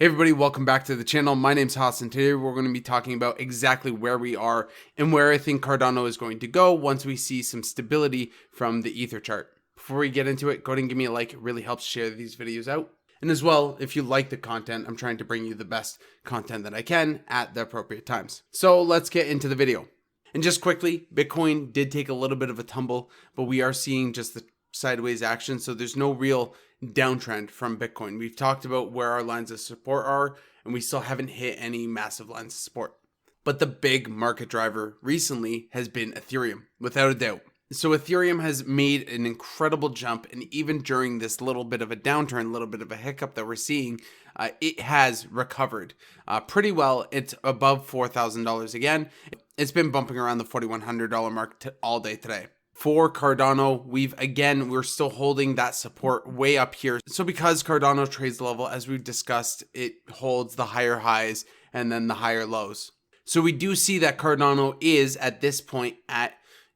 Hey everybody, welcome back to the channel. My name's Haas and today we're going to be talking about exactly where we are and where I think Cardano is going to go once we see some stability from the Ether chart. Before we get into it, go ahead and give me a like. It really helps share these videos out. And as well, if you like the content, I'm trying to bring you the best content that I can at the appropriate times. So let's get into the video. And just quickly, Bitcoin did take a little bit of a tumble, but we are seeing just the sideways action. So there's no real downtrend from Bitcoin. We've talked about where our lines of support are, and we still haven't hit any massive lines of support. But the big market driver recently has been Ethereum, without a doubt. So Ethereum has made an incredible jump, and even during this little bit of a downturn, little bit of a hiccup that we're seeing, it has recovered pretty well. It's above $4,000 again. It's been bumping around the $4,100 mark all day today. For Cardano, we're still holding that support way up here. So because Cardano trades level, as we've discussed, it holds the higher highs and then the higher lows. So we do see that Cardano is at this point at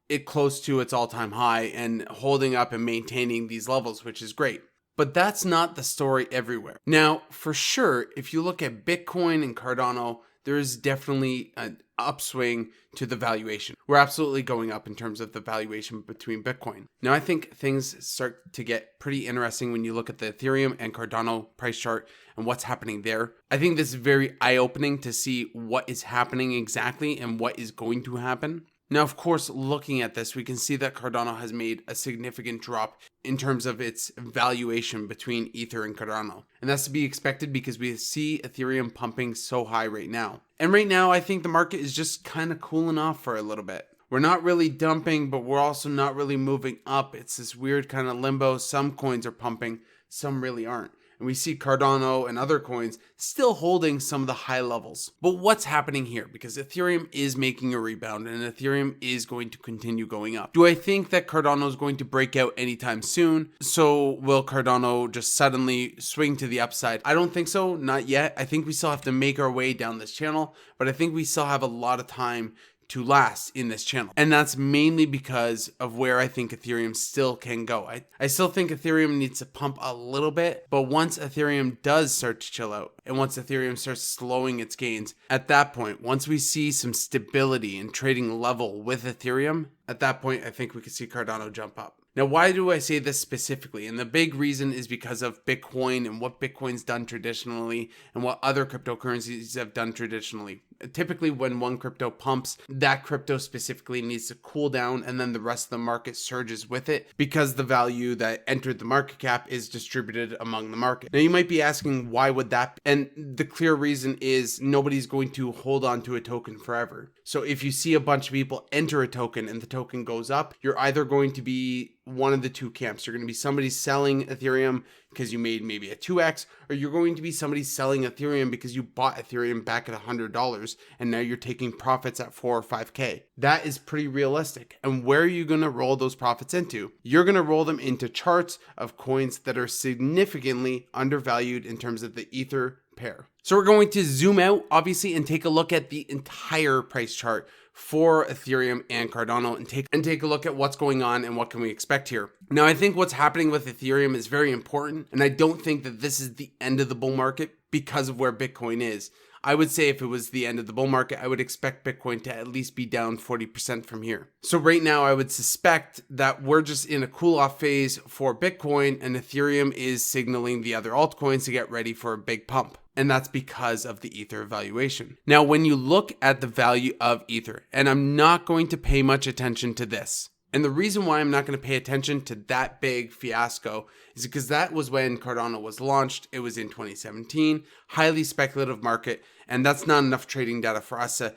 it close to its all-time high and holding up and maintaining these levels, which is great. But that's not the story everywhere. Now, for sure, if you look at Bitcoin and Cardano, there is definitely an upswing to the valuation. We're absolutely going up in terms of the valuation between Bitcoin. Now, I think things start to get pretty interesting when you look at the Ethereum and Cardano price chart and what's happening there. I think this is very eye-opening to see what is happening exactly and what is going to happen. Now, of course, looking at this, we can see that Cardano has made a significant drop in terms of its valuation between Ether and Cardano. And that's to be expected because we see Ethereum pumping so high right now. And right now, I think the market is just kind of cooling off for a little bit. We're not really dumping, but we're also not really moving up. It's this weird kind of limbo. Some coins are pumping, some really aren't. And we see Cardano and other coins still holding some of the high levels. But what's happening here? Because Ethereum is making a rebound and Ethereum is going to continue going up. Do I think that Cardano is going to break out anytime soon? So will Cardano just suddenly swing to the upside? I don't think so, not yet. I think we still have to make our way down this channel, but I think we still have a lot of time to last in this channel. And that's mainly because of where I think Ethereum still can go. I still think Ethereum needs to pump a little bit, but once Ethereum does start to chill out and once Ethereum starts slowing its gains, at that point, once we see some stability in trading level with Ethereum, at that point, I think we could see Cardano jump up. Now, why do I say this specifically? And the big reason is because of Bitcoin and what Bitcoin's done traditionally and what other cryptocurrencies have done traditionally. Typically, when one crypto pumps, that crypto specifically needs to cool down and then the rest of the market surges with it because the value that entered the market cap is distributed among the market. Now, you might be asking, why would that be? And the clear reason is nobody's going to hold on to a token forever. So if you see a bunch of people enter a token and the token goes up, you're either going to be one of the two camps. You're going to be somebody selling Ethereum because you made maybe a 2x, or you're going to be somebody selling Ethereum because you bought Ethereum back at $100 and now you're taking profits at 4 or 5K. That is pretty realistic. And where are you going to roll those profits into? You're going to roll them into charts of coins that are significantly undervalued in terms of the Ether pair. So we're going to zoom out, obviously, and take a look at the entire price chart for Ethereum and Cardano and take a look at what's going on and what can we expect here. Now, I think what's happening with Ethereum is very important, and I don't think that this is the end of the bull market because of where Bitcoin is. I would say if it was the end of the bull market, I would expect Bitcoin to at least be down 40% from here. So right now, I would suspect that we're just in a cool off phase for Bitcoin and Ethereum is signaling the other altcoins to get ready for a big pump. And that's because of the Ether valuation. Now, when you look at the value of Ether, and I'm not going to pay much attention to this, and the reason why I'm not going to pay attention to that big fiasco is because that was when Cardano was launched. It was in 2017, highly speculative market, and that's not enough trading data for us to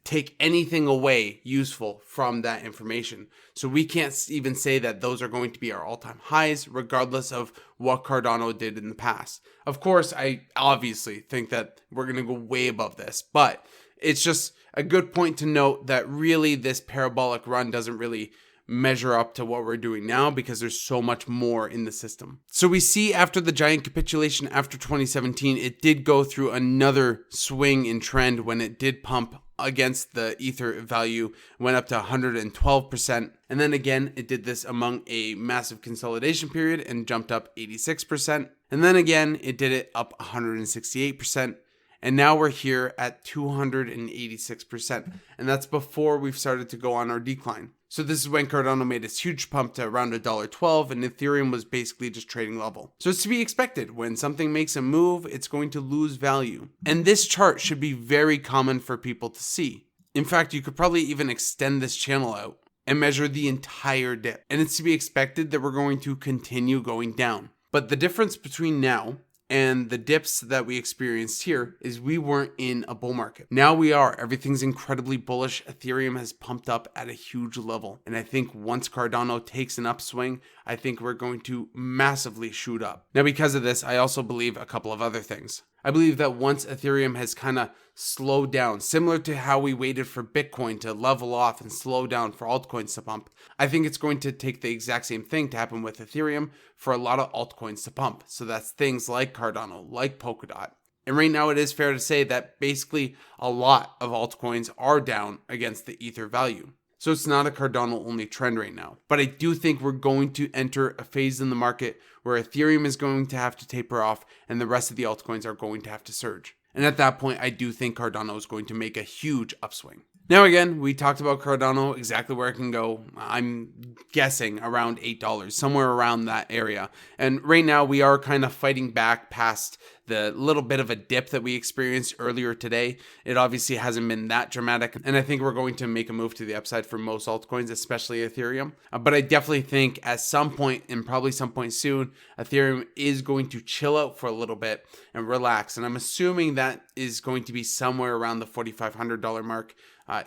take anything away useful from that information. So we can't even say that those are going to be our all-time highs, regardless of what Cardano did in the past. Of course, I obviously think that we're going to go way above this, but it's just a good point to note that really this parabolic run doesn't really measure up to what we're doing now because there's so much more in the system. So we see after the giant capitulation after 2017, it did go through another swing in trend when it did pump against the Ether value, went up to 112%. And then again, it did this among a massive consolidation period and jumped up 86%. And then again, it did it up 168%. And now we're here at 286%. And that's before we've started to go on our decline. So this is when Cardano made its huge pump to around $1.12 and Ethereum was basically just trading level. So it's to be expected. When something makes a move, it's going to lose value. And this chart should be very common for people to see. In fact, you could probably even extend this channel out and measure the entire dip. And it's to be expected that we're going to continue going down. But the difference between now and the dips that we experienced here is we weren't in a bull market. Now we are. Everything's incredibly bullish. Ethereum has pumped up at a huge level. And I think once Cardano takes an upswing, I think we're going to massively shoot up. Now, because of this, I also believe a couple of other things. I believe that once Ethereum has kind of slowed down, similar to how we waited for Bitcoin to level off and slow down for altcoins to pump, I think it's going to take the exact same thing to happen with Ethereum for a lot of altcoins to pump. So that's things like Cardano, like Polkadot. And right now it is fair to say that basically a lot of altcoins are down against the Ether value. So it's not a Cardano only trend right now. But I do think we're going to enter a phase in the market where Ethereum is going to have to taper off and the rest of the altcoins are going to have to surge. And at that point, I do think Cardano is going to make a huge upswing. Now again, we talked about Cardano, exactly where it can go. I'm guessing around $8, somewhere around that area. And right now we are kind of fighting back past the little bit of a dip that we experienced earlier today. It obviously hasn't been that dramatic. And I think we're going to make a move to the upside for most altcoins, especially Ethereum. But I definitely think at some point, and probably some point soon, Ethereum is going to chill out for a little bit and relax. And I'm assuming that is going to be somewhere around the $4,500 mark.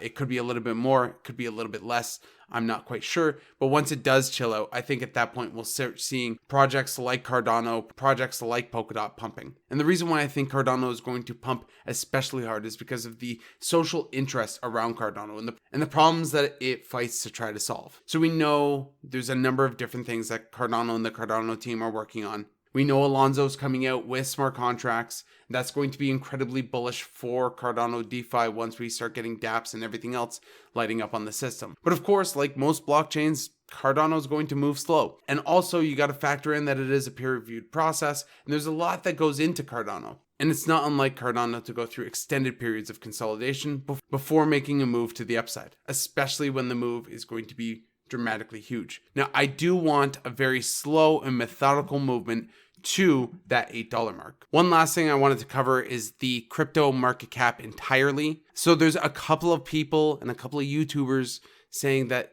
It could be a little bit more, it could be a little bit less. I'm not quite sure. But once it does chill out, I think at that point we'll start seeing projects like Cardano, projects like Polkadot pumping. And the reason why I think Cardano is going to pump especially hard is because of the social interest around Cardano and the problems that it fights to try to solve. So we know there's a number of different things that Cardano and the Cardano team are working on. We know Alonso's coming out with smart contracts. That's going to be incredibly bullish for Cardano DeFi once we start getting dApps and everything else lighting up on the system. But of course, like most blockchains, Cardano is going to move slow. And also you got to factor in that it is a peer-reviewed process and there's a lot that goes into Cardano. And it's not unlike Cardano to go through extended periods of consolidation before making a move to the upside, especially when the move is going to be dramatically huge. Now, I do want a very slow and methodical movement to that $8 mark. One last thing I wanted to cover is the crypto market cap entirely. So there's a couple of people and a couple of YouTubers saying that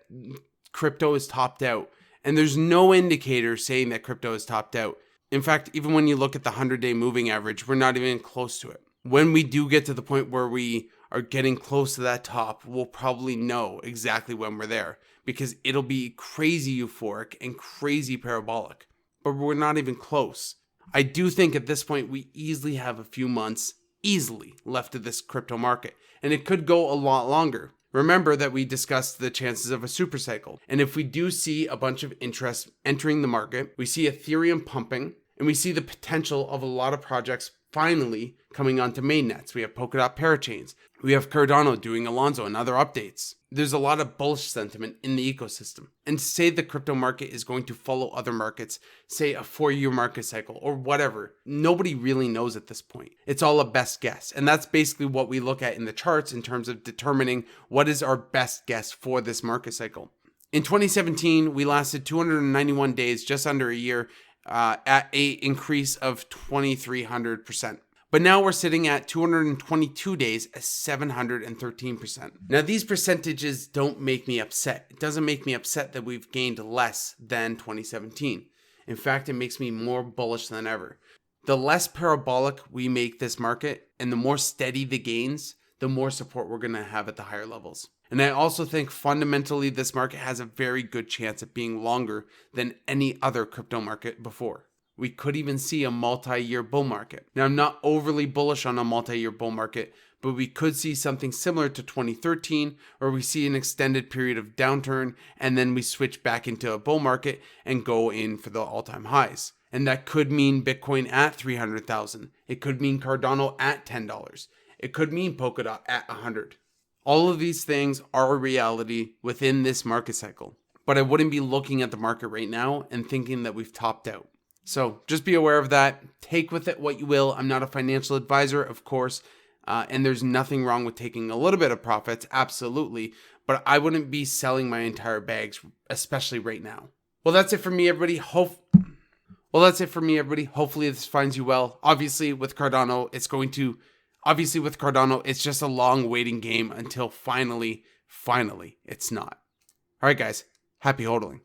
crypto is topped out. And there's no indicator saying that crypto is topped out. In fact, even when you look at the 100-day moving average, we're not even close to it. When we do get to the point where we are getting close to that top, we'll probably know exactly when we're there because it'll be crazy euphoric and crazy parabolic. But we're not even close. I do think at this point we easily have a few months easily left of this crypto market, and it could go a lot longer. Remember that we discussed the chances of a super cycle, and if we do see a bunch of interest entering the market, we see Ethereum pumping, and we see the potential of a lot of projects finally coming onto mainnets. We have Polkadot parachains. We have Cardano doing Alonso and other updates. There's a lot of bullish sentiment in the ecosystem. And to say the crypto market is going to follow other markets, say a 4-year market cycle or whatever, nobody really knows at this point. It's all a best guess. And that's basically what we look at in the charts in terms of determining what is our best guess for this market cycle. In 2017, we lasted 291 days, just under a year, at a increase of 2,300%. But now we're sitting at 222 days at 713%. Now these percentages don't make me upset. It doesn't make me upset that we've gained less than 2017. In fact, it makes me more bullish than ever. The less parabolic we make this market and the more steady the gains, the more support we're going to have at the higher levels. And I also think fundamentally this market has a very good chance of being longer than any other crypto market before. We could even see a multi-year bull market. Now, I'm not overly bullish on a multi-year bull market, but we could see something similar to 2013, where we see an extended period of downturn and then we switch back into a bull market and go in for the all-time highs. And that could mean Bitcoin at 300,000. It could mean Cardano at $10. It could mean Polkadot at 100. All of these things are a reality within this market cycle. But I wouldn't be looking at the market right now and thinking that we've topped out. So just be aware of that. Take with it what you will. I'm not a financial advisor, of course. And there's nothing wrong with taking a little bit of profits, absolutely. But I wouldn't be selling my entire bags, especially right now. Well, that's it for me, everybody. Hopefully this finds you well. Obviously, with Cardano, it's just a long waiting game until finally, it's not. All right, guys. Happy hodling.